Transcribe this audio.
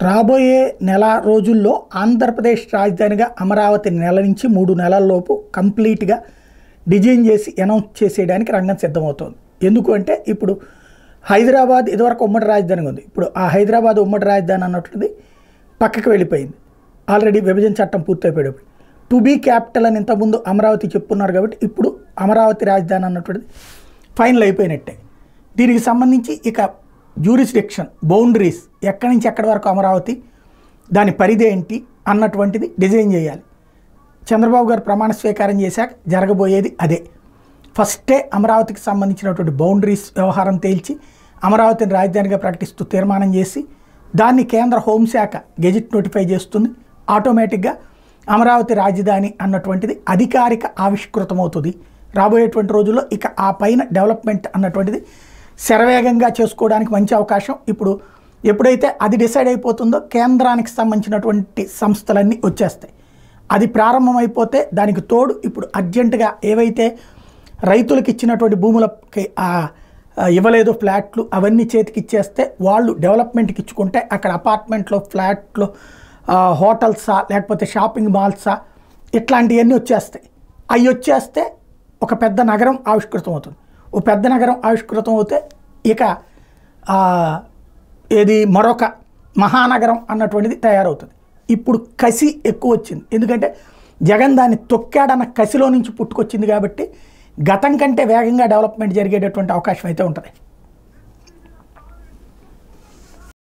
రాబోయే నెల రోజుల్లో ఆంధ్రప్రదేశ్ రాజధానిగా అమరావతి నెల నుంచి 3 నెలల్లోపు కంప్లీట్గా డిజైన్ చేసి అనౌన్స్ చేసేయడానికి రంగం సిద్ధమవుతోంది. ఎందుకు అంటే ఇప్పుడు హైదరాబాద్ ఇదివరకు ఉమ్మడి రాజధానిగా ఉంది. ఇప్పుడు ఆ హైదరాబాద్ ఉమ్మడి రాజధాని అన్నట్లుది పక్కకి వెళ్ళిపోయింది. ఆల్రెడీ విభజన చట్టం పూర్తయిపోయేటప్పుడు టు బీ క్యాపిటల్ అని ఇంతకుముందు అమరావతి చెప్పున్నారు కాబట్టి ఇప్పుడు అమరావతి రాజధాని అన్నటువంటిది ఫైనల్ అయిపోయినట్టే. దీనికి సంబంధించి ఇక జ్యూరిస్డిక్షన్ బౌండరీస్ ఎక్కడి నుంచి ఎక్కడి వరకు అమరావతి, దాని పరిధి ఏంటి అన్నటువంటిది డిజైన్ చేయాలి. చంద్రబాబు గారు ప్రమాణ స్వీకారం చేశాక జరగబోయేది అదే. ఫస్టే అమరావతికి సంబంధించినటువంటి బౌండరీస్ వ్యవహారం తేల్చి అమరావతిని రాజధానిగా ప్రకటిస్తూ తీర్మానం చేసి దాన్ని కేంద్ర హోంశాఖ గెజిట్ నోటిఫై చేస్తుంది. ఆటోమేటిక్గా అమరావతి రాజధాని అన్నటువంటిది అధికారిక ఆవిష్కృతమవుతుంది. రాబోయేటువంటి రోజుల్లో ఇక ఆ పైన డెవలప్మెంట్ అన్నటువంటిది శరవేగంగా చేసుకోవడానికి మంచి అవకాశం. ఇప్పుడు ఎప్పుడైతే అది డిసైడ్ అయిపోతుందో కేంద్రానికి సంబంధించినటువంటి సంస్థలన్నీ వచ్చేస్తాయి. అది ప్రారంభమైపోతే దానికి తోడు ఇప్పుడు అర్జెంటుగా ఏవైతే రైతులకు ఇచ్చినటువంటి భూములకి ఇవ్వలేదు ఫ్లాట్లు అవన్నీ చేతికి ఇచ్చేస్తే వాళ్ళు డెవలప్మెంట్కి ఇచ్చుకుంటే అక్కడ అపార్ట్మెంట్లో ఫ్లాట్లు హోటల్సా లేకపోతే షాపింగ్ మాల్సా ఇట్లాంటివన్నీ వచ్చేస్తాయి. అవి వచ్చేస్తే ఒక పెద్ద నగరం ఆవిష్కృతం అవుతుంది. ఓ పెద్ద నగరం ఆవిష్కృతం అవుతే ఇక ఏది మరొక మహానగరం అన్నటువంటిది తయారవుతుంది. ఇప్పుడు కసి ఎక్కువ వచ్చింది. ఎందుకంటే జగన్ దాన్ని తొక్కాడన్న కసిలో నుంచి పుట్టుకొచ్చింది కాబట్టి గతం కంటే వేగంగా డెవలప్మెంట్ జరిగేటటువంటి అవకాశం అయితే ఉంటుంది.